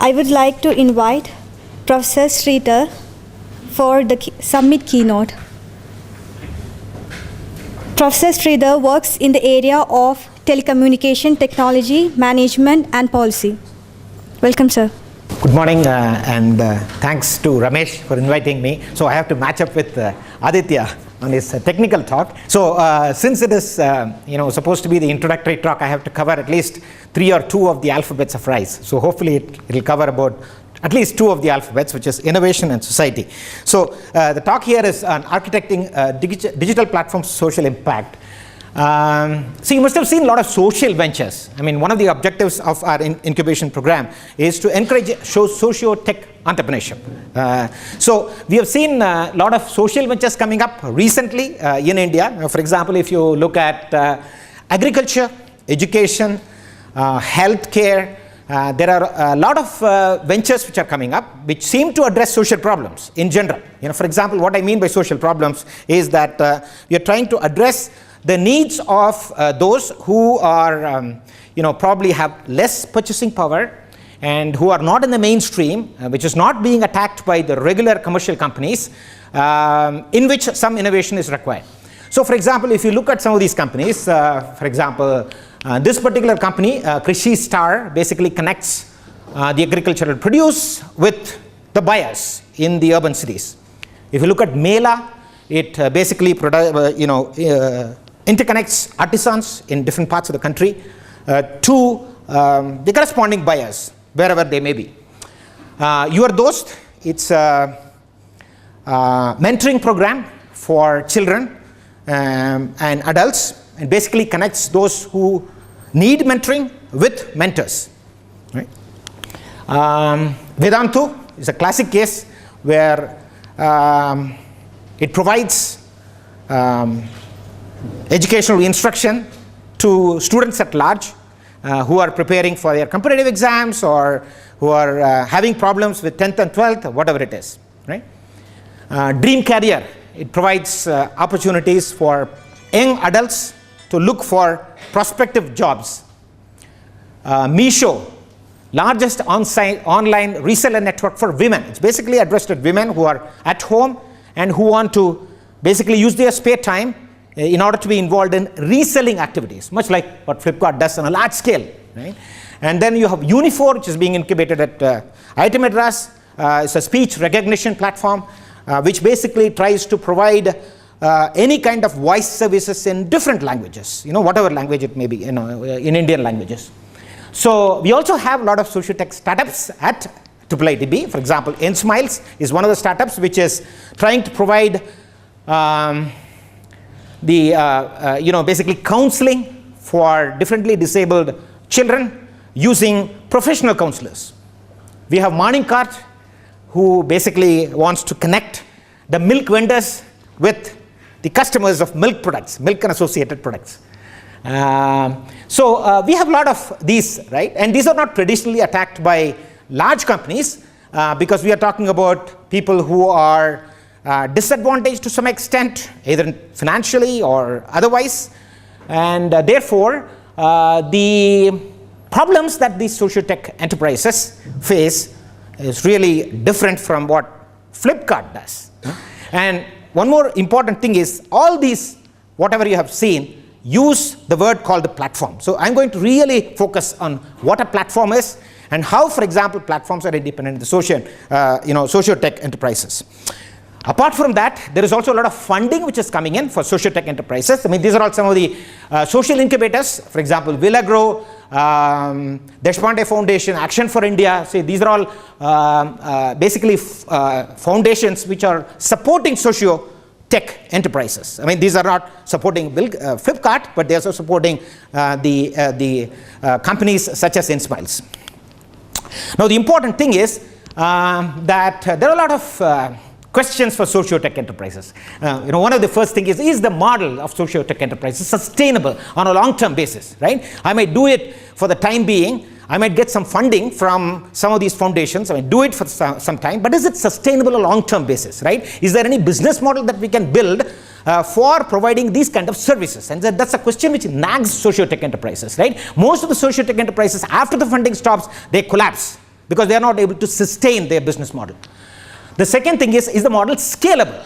I would like to invite Professor Sridhar for the summit keynote. Professor Sridhar works in the area of telecommunication technology, management and policy. Welcome, sir. Good morning and thanks to Ramesh for inviting me. So I have to match up with Aditya on his technical talk. So since it is supposed to be the introductory talk, I have to cover at least 3 or 2 of the alphabets of RISE. So hopefully it will cover about at least 2 of the alphabets, which is innovation and society. So the talk here is on architecting digital platforms social impact. So you must have seen a lot of social ventures. I mean, one of the objectives of our incubation program is to encourage socio-tech entrepreneurship. So we have seen a lot of social ventures coming up recently in India. For example, if you look at agriculture, education, healthcare, there are a lot of ventures which are coming up which seem to address social problems in general. For example, what I mean by social problems is that we are trying to address the needs of those who are, probably have less purchasing power and who are not in the mainstream, which is not being attacked by the regular commercial companies, in which some innovation is required. So, for example, if you look at some of these companies, for example, this particular company, Krishi Star, basically connects the agricultural produce with the buyers in the urban cities. If you look at Mela, it basically interconnects artisans in different parts of the country to the corresponding buyers, wherever they may be. Your Dost, it's a mentoring program for children and adults, and basically connects those who need mentoring with mentors. Right? Vedantu is a classic case where it provides educational instruction to students at large who are preparing for their competitive exams or who are having problems with 10th and 12th, or whatever it is. Right? Dream Career, it provides opportunities for young adults to look for prospective jobs. Meesho, largest online reseller network for women. It's basically addressed at women who are at home and who want to basically use their spare time in order to be involved in reselling activities, much like what Flipkart does on a large scale. Right? And then you have Unifor, which is being incubated at IIT Madras. It's a speech recognition platform which basically tries to provide any kind of voice services in different languages, whatever language it may be, in Indian languages. So we also have a lot of social tech startups at IIIT-B. For example, N-Smiles is one of the startups which is trying to provide basically counseling for differently disabled children using professional counselors. We have Morning Cart, who basically wants to connect the milk vendors with the customers of milk products, milk and associated products. So we have a lot of these, right? And these are not traditionally attacked by large companies because we are talking about people who are disadvantaged to some extent, either financially or otherwise. And therefore, the problems that these social tech enterprises face is really different from what Flipkart does. And one more important thing is all these, whatever you have seen, use the word called the platform. So I'm going to really focus on what a platform is and how, for example, platforms are independent of the social tech enterprises. Apart from that, there is also a lot of funding which is coming in for social tech enterprises. I mean, these are all some of the social incubators. For example, Villagrow, Deshpande Foundation, Action for India. See, these are all basically foundations which are supporting socio-tech enterprises. I mean, these are not supporting Flipkart, but they are also supporting the companies such as N-Smiles. Now, the important thing is that there are a lot of questions for socio-tech enterprises. One of the first things is the model of socio-tech enterprises sustainable on a long-term basis, right? I might do it for the time being. I might get some funding from some of these foundations. I might do it for some time, but is it sustainable on a long-term basis, right? Is there any business model that we can build for providing these kind of services? And that's a question which nags socio-tech enterprises, right? Most of the socio-tech enterprises, after the funding stops, they collapse. because they are not able to sustain their business model. The second thing is the model scalable?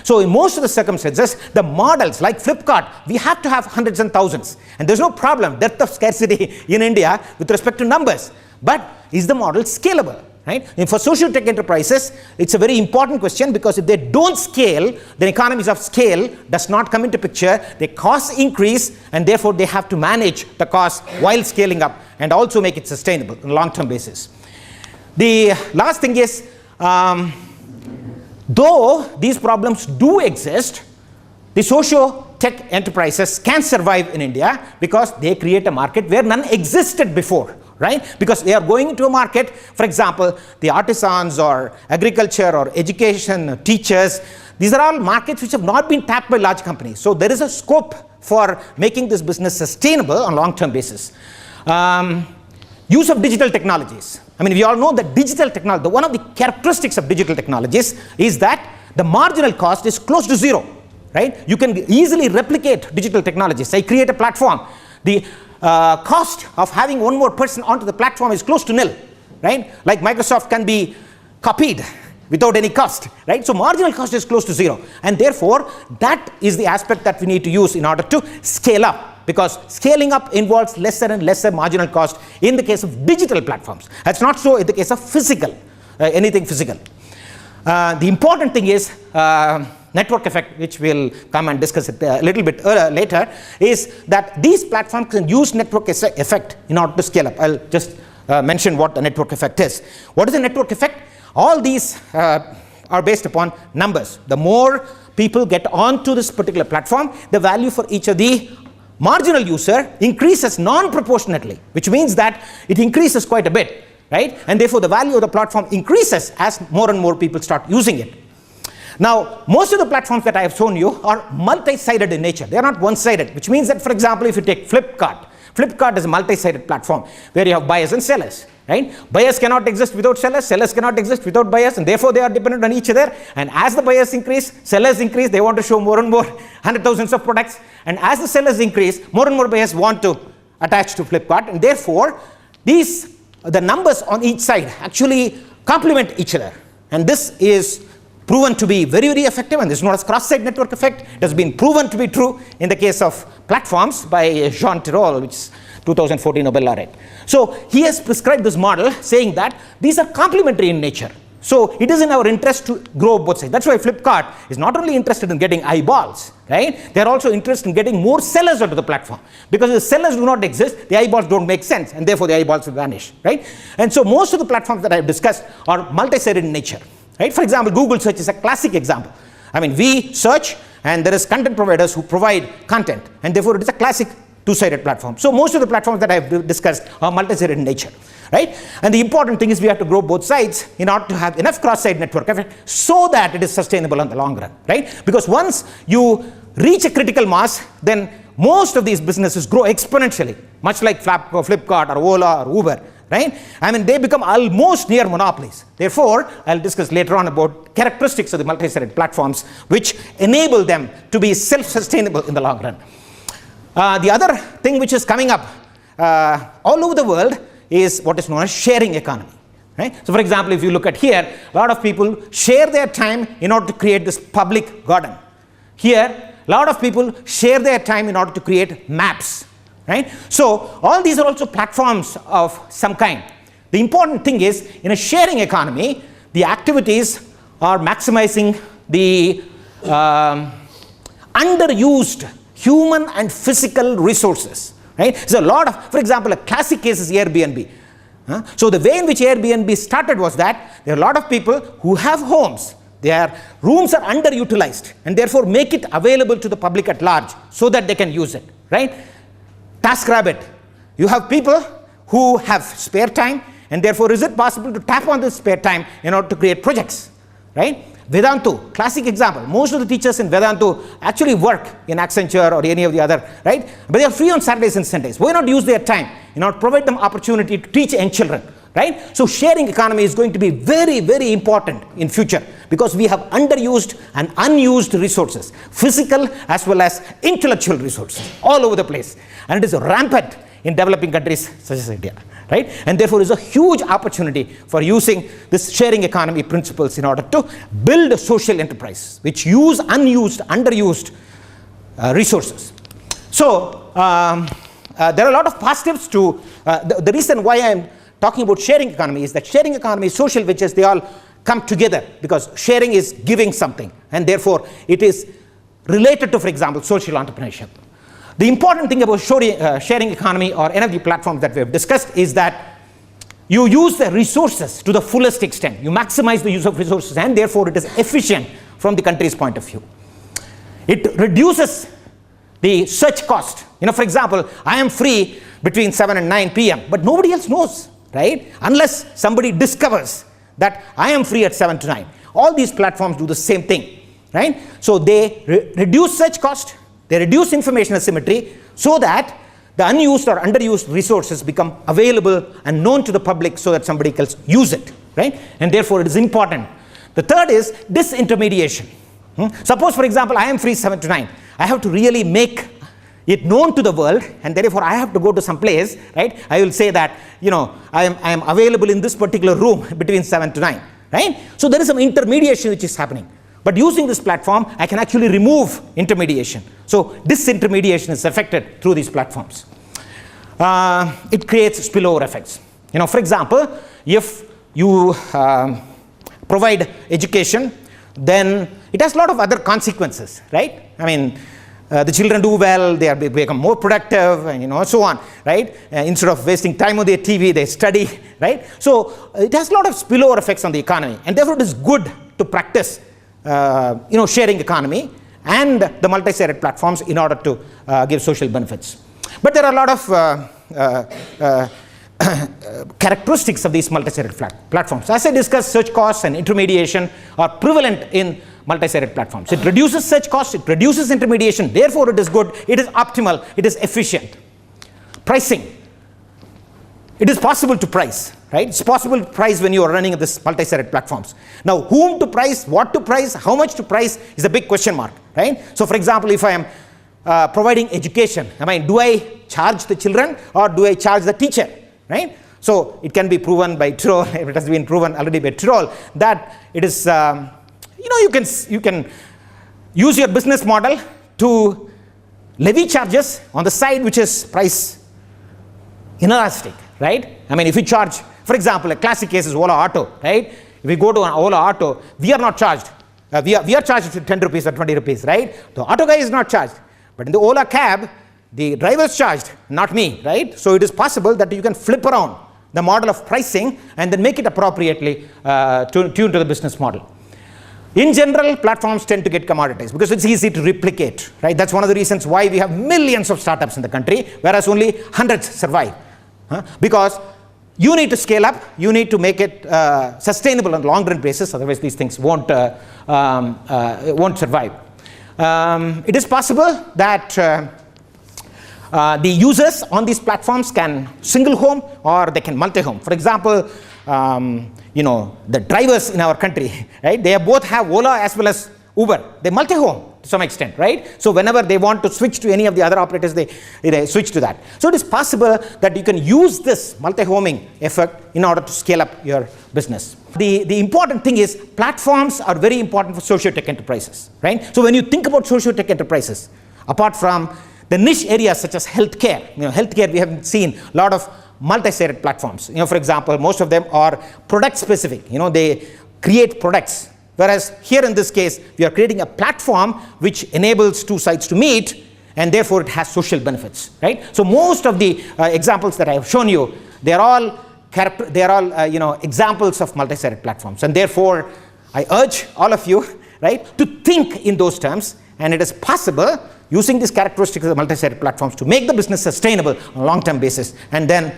So in most of the circumstances, the models like Flipkart, we have to have hundreds and thousands. And there's no problem, depth of scarcity in India with respect to numbers. But is the model scalable? Right? And for social tech enterprises, it's a very important question, because if they don't scale, then economies of scale does not come into picture. Their costs increase, and therefore they have to manage the cost while scaling up and also make it sustainable on a long-term basis. The last thing is, though these problems do exist, the socio-tech enterprises can survive in India because they create a market where none existed before, right? Because they are going into a market, for example, the artisans or agriculture or education, teachers, these are all markets which have not been tapped by large companies. So there is a scope for making this business sustainable on a long-term basis. Use of digital technologies. I mean, we all know that digital technology, one of the characteristics of digital technologies is that the marginal cost is close to zero, right? You can easily replicate digital technologies. Say, create a platform. The cost of having one more person onto the platform is close to nil, right? Like Microsoft can be copied without any cost, right? So marginal cost is close to zero. And therefore, that is the aspect that we need to use in order to scale up, because scaling up involves lesser and lesser marginal cost in the case of digital platforms. That's not so in the case of physical, anything physical. The important thing is network effect, which we'll come and discuss it a little bit later, is that these platforms can use network effect in order to scale up. I'll just mention what the network effect is. What is the network effect? All these are based upon numbers. The more people get onto this particular platform, the value for each of the marginal user increases non-proportionately, which means that it increases quite a bit, right? And therefore, the value of the platform increases as more and more people start using it. Now, most of the platforms that I have shown you are multi-sided in nature. They are not one-sided, which means that, for example, if you take Flipkart, Flipkart is a multi-sided platform where you have buyers and sellers, right? Buyers cannot exist without sellers, sellers cannot exist without buyers, and therefore they are dependent on each other. And as the buyers increase, sellers increase, they want to show more and more hundred thousands of products. And as the sellers increase, more and more buyers want to attach to Flipkart, and therefore the numbers on each side actually complement each other. And this is proven to be very, very effective, and this is known as cross-site network effect. It has been proven to be true in the case of platforms by Jean Tirole, which is 2014 Nobel laureate. So he has prescribed this model saying that these are complementary in nature. So it is in our interest to grow both sides. That's why Flipkart is not only interested in getting eyeballs, right? They're also interested in getting more sellers onto the platform. Because if the sellers do not exist, the eyeballs don't make sense, and therefore the eyeballs will vanish, right? And so most of the platforms that I have discussed are multi-sided in nature, right? For example, Google search is a classic example. I mean, we search, and there is content providers who provide content, and therefore it is a classic two-sided platform. So most of the platforms that I have discussed are multi-sided in nature, right? And the important thing is we have to grow both sides in order to have enough cross-site network effect so that it is sustainable in the long run, right? Because once you reach a critical mass, then most of these businesses grow exponentially, much like Flipkart or Ola or Uber, right? I mean, they become almost near monopolies. Therefore, I'll discuss later on about characteristics of the multi-sided platforms which enable them to be self-sustainable in the long run. The other thing which is coming up all over the world is what is known as sharing economy, right? So for example, if you look at here, a lot of people share their time in order to create this public garden. Here, a lot of people share their time in order to create maps, right? So all these are also platforms of some kind. The important thing is, in a sharing economy, the activities are maximizing the underused human and physical resources, right? So a lot of, for example, a classic case is Airbnb. So the way in which Airbnb started was that there are a lot of people who have homes. Their rooms are underutilized, and therefore make it available to the public at large so that they can use it, right? TaskRabbit, you have people who have spare time, and therefore is it possible to tap on this spare time in order to create projects, right? Vedantu, classic example. Most of the teachers in Vedantu actually work in Accenture or any of the other, right? But they are free on Saturdays and Sundays. Why not use their time in order to provide them opportunity to teach young children, right? So sharing economy is going to be very, very important in future, because we have underused and unused resources, physical as well as intellectual resources all over the place. And it is rampant in developing countries such as India, right? And therefore, is a huge opportunity for using this sharing economy principles in order to build a social enterprise, which use unused, underused resources. So, there are a lot of positives to, the reason why I'm talking about sharing economy is that sharing economy, social ventures, they all come together because sharing is giving something, and therefore it is related to, for example, social entrepreneurship. The important thing about sharing economy or energy platforms that we have discussed is that you use the resources to the fullest extent. You maximize the use of resources, and therefore it is efficient from the country's point of view. It reduces the search cost. For example, I am free between 7 and 9 p.m., but nobody else knows, right? Unless somebody discovers that I am free at 7 to 9. All these platforms do the same thing, right? So they reduce search cost, they reduce information asymmetry, so that the unused or underused resources become available and known to the public so that somebody else use it, right? And therefore it is important. The third is disintermediation. Suppose, for example, I am free 7 to 9. I have to really make it known to the world, and therefore I have to go to some place, right? I will say that, I am available in this particular room between 7 to 9, right? So there is some intermediation which is happening. But using this platform, I can actually remove intermediation. So disintermediation is affected through these platforms. It creates spillover effects. For example, if you provide education, then it has a lot of other consequences, right? The children do well, they become more productive, and so on, right? Instead of wasting time on their TV, they study, right? So it has a lot of spillover effects on the economy, and therefore it is good to practice, sharing economy and the multi-sided platforms in order to give social benefits. But there are a lot of characteristics of these multi-sided platforms. As I discussed, search costs and intermediation are prevalent in multi-sided platforms. It reduces search costs, it reduces intermediation, therefore it is good, it is optimal, it is efficient. Pricing. It is possible to price, right? It's possible to price when you are running this multi-sided platforms. Now, whom to price, what to price, how much to price is a big question mark, right? So, for example, if I am providing education, do I charge the children or do I charge the teacher, right? So, it can be proven by Tirol, it has been proven already by Tirol, that it is, you can use your business model to levy charges on the side which is price inelastic, right? If you charge, for example, a classic case is Ola Auto, right? If we go to an Ola Auto, we are not charged. We are charged 10 rupees or 20 rupees, right? The auto guy is not charged. But in the Ola cab, the driver is charged, not me, right? So it is possible that you can flip around the model of pricing and then make it appropriately tuned to the business model. In general, platforms tend to get commoditized because it's easy to replicate, right? That's one of the reasons why we have millions of startups in the country, whereas only hundreds survive. Because you need to scale up, you need to make it sustainable on a long-run basis, otherwise these things won't survive. It is possible that the users on these platforms can single home or they can multi-home. For example, the drivers in our country, right? They both have Ola as well as Uber. They multi-home to some extent, right? So whenever they want to switch to any of the other operators, they switch to that. So it is possible that you can use this multi-homing effect in order to scale up your business. The important thing is platforms are very important for socio-tech enterprises, right? So when you think about socio-tech enterprises, apart from the niche areas such as healthcare, healthcare we have seen a lot of multi-sided platforms. For example, most of them are product specific. They create products. Whereas here in this case, we are creating a platform which enables two sides to meet, and therefore it has social benefits, right? So most of the examples that I have shown you, they are all examples of multi-sided platforms, and therefore I urge all of you, right, to think in those terms, and it is possible using these characteristics of the multi-sided platforms to make the business sustainable on a long-term basis, and then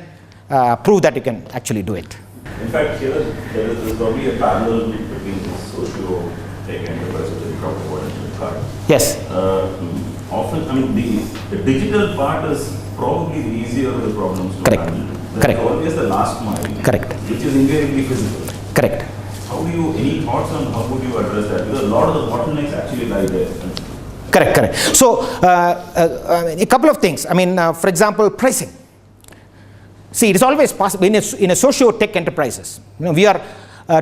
prove that you can actually do it. In fact, here there is probably a parallel between socio-tech enterprises that you talked about in the card. Yes. Often, the digital part is probably the easier of the problems to handle. Correct. Always the last mile. Correct. Which is invariably physical. Correct. Any thoughts on how would you address that? Because a lot of the bottlenecks actually lie there. Correct. So, a couple of things. For example, pricing. See, it is always possible in a socio-tech enterprises. We are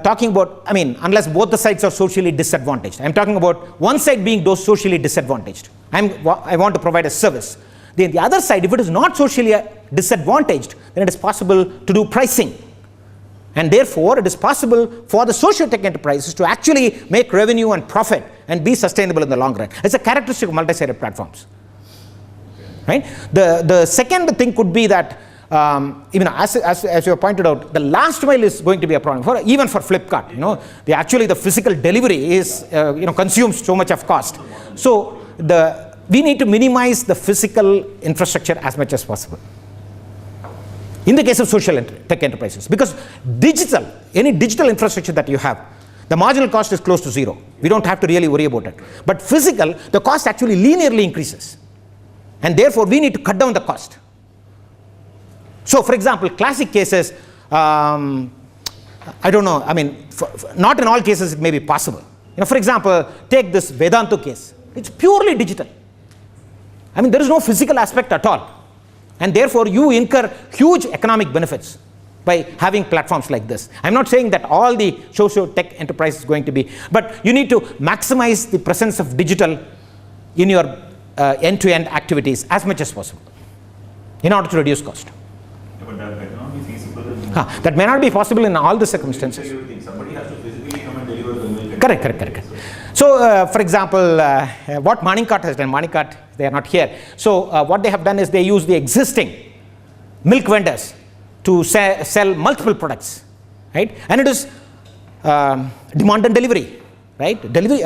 talking about, unless both the sides are socially disadvantaged. I'm talking about one side being those socially disadvantaged. I want to provide a service. Then the other side, if it is not socially disadvantaged, then it is possible to do pricing. And therefore, it is possible for the socio-tech enterprises to actually make revenue and profit and be sustainable in the long run. It's a characteristic of multi-sided platforms. Right? The second thing could be that, as you pointed out, the last mile is going to be a problem, even for Flipkart. The physical delivery is, consumes so much of cost. So we need to minimize the physical infrastructure as much as possible. In the case of social tech enterprises, because any digital infrastructure that you have, the marginal cost is close to zero. We don't have to really worry about it. But physical, the cost actually linearly increases. And therefore, we need to cut down the cost. So, for example, classic cases, I don't know, not in all cases it may be possible. For example, take this Vedanta case. It's purely digital. There is no physical aspect at all. And therefore, you incur huge economic benefits by having platforms like this. I'm not saying that all the socio-tech enterprise is going to be, but you need to maximize the presence of digital in your end-to-end activities as much as possible in order to reduce cost. Yeah, but that may not be feasible. That may not be possible in all the circumstances. Somebody has to physically come and deliver the milk. Correct. So, for example, what Manikart has done, Manikart, they are not here. So, what they have done is they use the existing milk vendors to sell multiple products, right? And it is demand and delivery, right? Delivery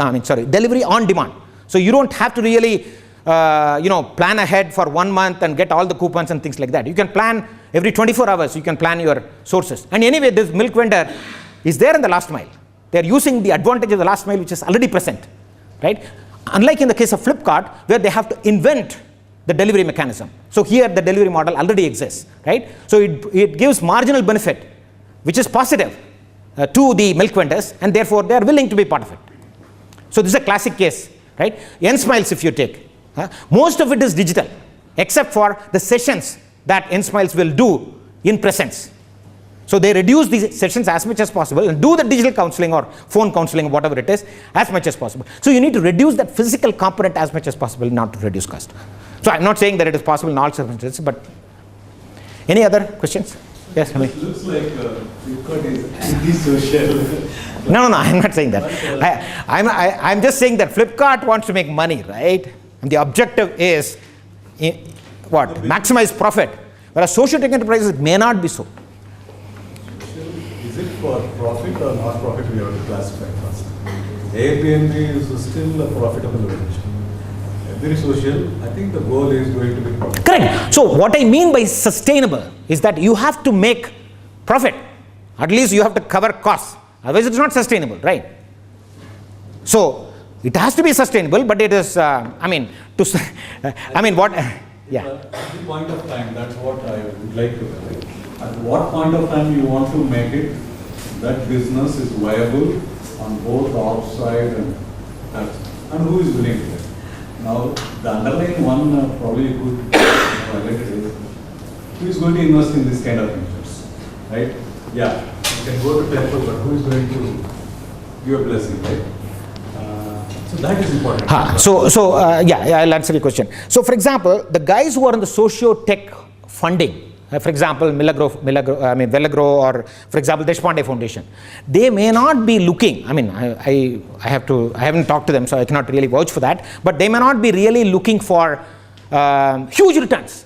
on demand. So, you don't have to really, plan ahead for 1 month and get all the coupons and things like that. You can plan every 24 hours, you can plan your sources. And anyway, this milk vendor is there in the last mile. They are using the advantage of the last mile which is already present, right? Unlike in the case of Flipkart, where they have to invent the delivery mechanism. So here the delivery model already exists, right? So it gives marginal benefit, which is positive to the milk vendors, and therefore they are willing to be part of it. So this is a classic case, right? N-Smiles if you take. Most of it is digital, except for the sessions that N-Smiles will do in presence. So they reduce these sessions as much as possible and do the digital counseling or phone counseling, whatever it is, as much as possible. So you need to reduce that physical component as much as possible in order to reduce cost. So I'm not saying that it is possible in all circumstances, but any other questions? Yes, Hamid. It looks like Flipkart is anti-social. No, I'm not saying that. I'm just saying that Flipkart wants to make money, right? And the objective is maximize profit. Whereas social tech enterprises may not be so. Is it for profit or not profit? We have to classify first. Airbnb is still a profitable venture. Very social. I think the goal is going to be profit. Correct. So what I mean by sustainable is that you have to make profit. At least you have to cover costs. Otherwise, it's not sustainable, right? So it has to be sustainable, but it is. What? Yeah. At the point of time, that's what I would like to know. At what point of time you want to make it that business is viable on both the outside and who is willing to it? Now, the underlying one probably you could highlight is who is going to invest in this kind of ventures, right? Yeah, you can go to temple, but who is going to give a blessing, right? So that is important. I'll answer your question. So, for example, the guys who are in the socio-tech funding, for example, Velagro, or for example, Deshpande Foundation, they may not be looking. I haven't talked to them, so I cannot really vouch for that. But they may not be really looking for huge returns.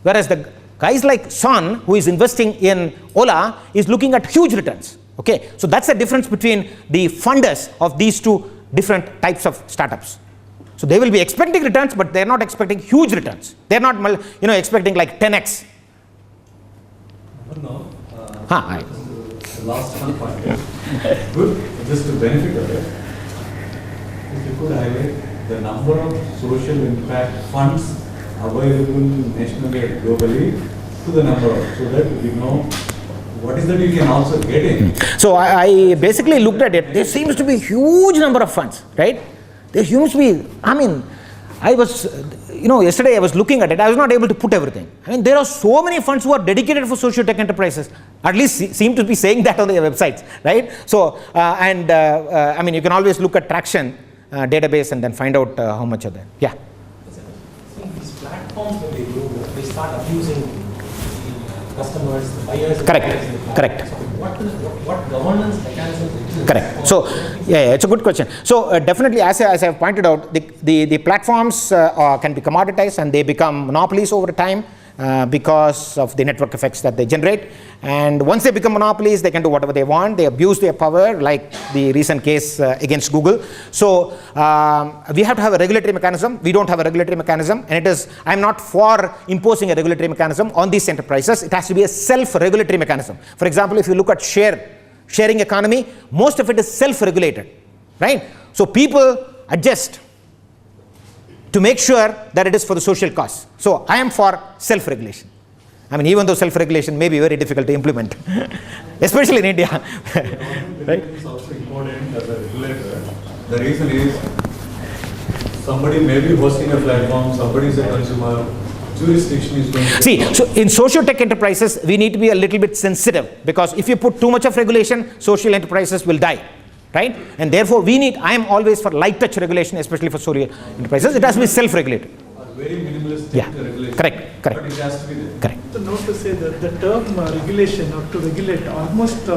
Whereas the guys like Son, who is investing in Ola, is looking at huge returns. Okay, so that's the difference between the funders of these two different types of startups. So they will be expecting returns, but they're not expecting huge returns. They're not, expecting like 10x. No. Right. The last one point. Good. Just to benefit of it, if you could highlight the number of social impact funds available nationally and globally to the number of, so that we know what is that you can also get in. So I basically looked at it. There seems to be huge number of funds, right? There seems to be, yesterday I was looking at it, I was not able to put everything. I mean, there are so many funds who are dedicated for socio-tech enterprises, at least seem to be saying that on their websites, right? So, I mean, you can always look at Traction database and then find out how much are there. Yeah? These platforms that they do, they start abusing the customers, the buyers. Correct. So what governance mechanisms exist? Correct. So, yeah, it's a good question. So, definitely, as I have pointed out, the platforms can be commoditized and they become monopolies over time because of the network effects that they generate. And once they become monopolies, they can do whatever they want. They abuse their power, like the recent case against Google. So, we have to have a regulatory mechanism. We don't have a regulatory mechanism. And I'm not for imposing a regulatory mechanism on these enterprises. It has to be a self-regulatory mechanism. For example, if you look at sharing economy, most of it is self-regulated, right? So people adjust to make sure that it is for the social cause. So I am for self-regulation. I mean, even though self-regulation may be very difficult to implement, especially in India. Right? It's also important as a regulator. The reason is somebody may be hosting a platform, somebody is a consumer, jurisdiction is going to See, so in socio-tech enterprises, we need to be a little bit sensitive, because if you put too much of regulation, social enterprises will die, right? And therefore, I am always for light touch regulation, especially for social enterprises. It has to be self-regulated. very minimalistic regulation. Correct. But it has to be there. Correct. To note to say that the term regulation or to regulate almost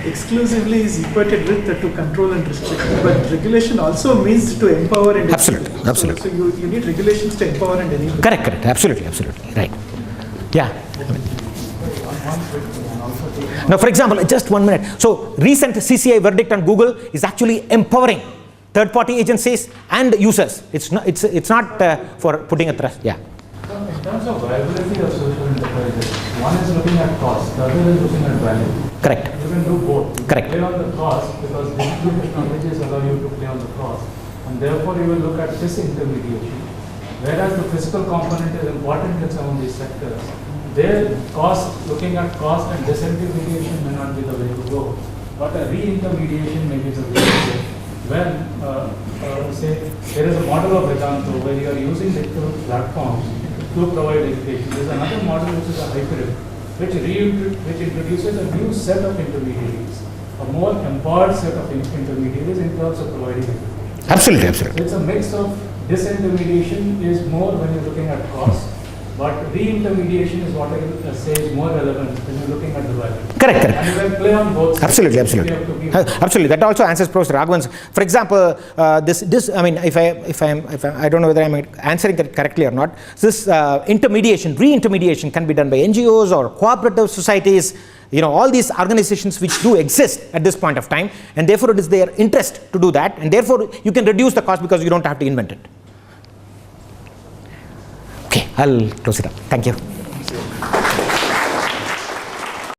exclusively is equated with to control and restrict. But regulation also means to empower and Absolutely. enable. So you need regulations to empower and enable. Correct. Absolutely. Right. Yeah. Now, for example, just 1 minute. So, recent CCI verdict on Google is actually empowering third-party agencies and users. It's not for putting a trust. Yeah. In terms of viability of social enterprises, one is looking at cost, the other is looking at value. Correct. You can do both. You Correct. Play on the cost because digital technologies allow you to play on the cost, and therefore you will look at disintermediation. Whereas the physical component is important in some of these sectors, their cost, looking at cost and disintermediation may not be the way to go, but a re-intermediation may be the way to go. When, say, there is a model of Vedanta where you are using digital platforms to provide education. There is another model which is a hybrid, which introduces a new set of intermediaries, a more empowered set of intermediaries in terms of providing education. Absolutely. So it's a mix of disintermediation is more when you're looking at cost, but re-intermediation is what I say is more relevant when you're looking at the value. Correct. And you can play on both sides. Absolutely. That also answers Professor Raghavan's. For example, this. I mean, if I don't know whether I'm answering it correctly or not. This re-intermediation can be done by NGOs or cooperative societies. All these organizations which do exist at this point of time, and therefore it is their interest to do that, and therefore you can reduce the cost because you don't have to invent it. Okay, I'll close it up. Thank you.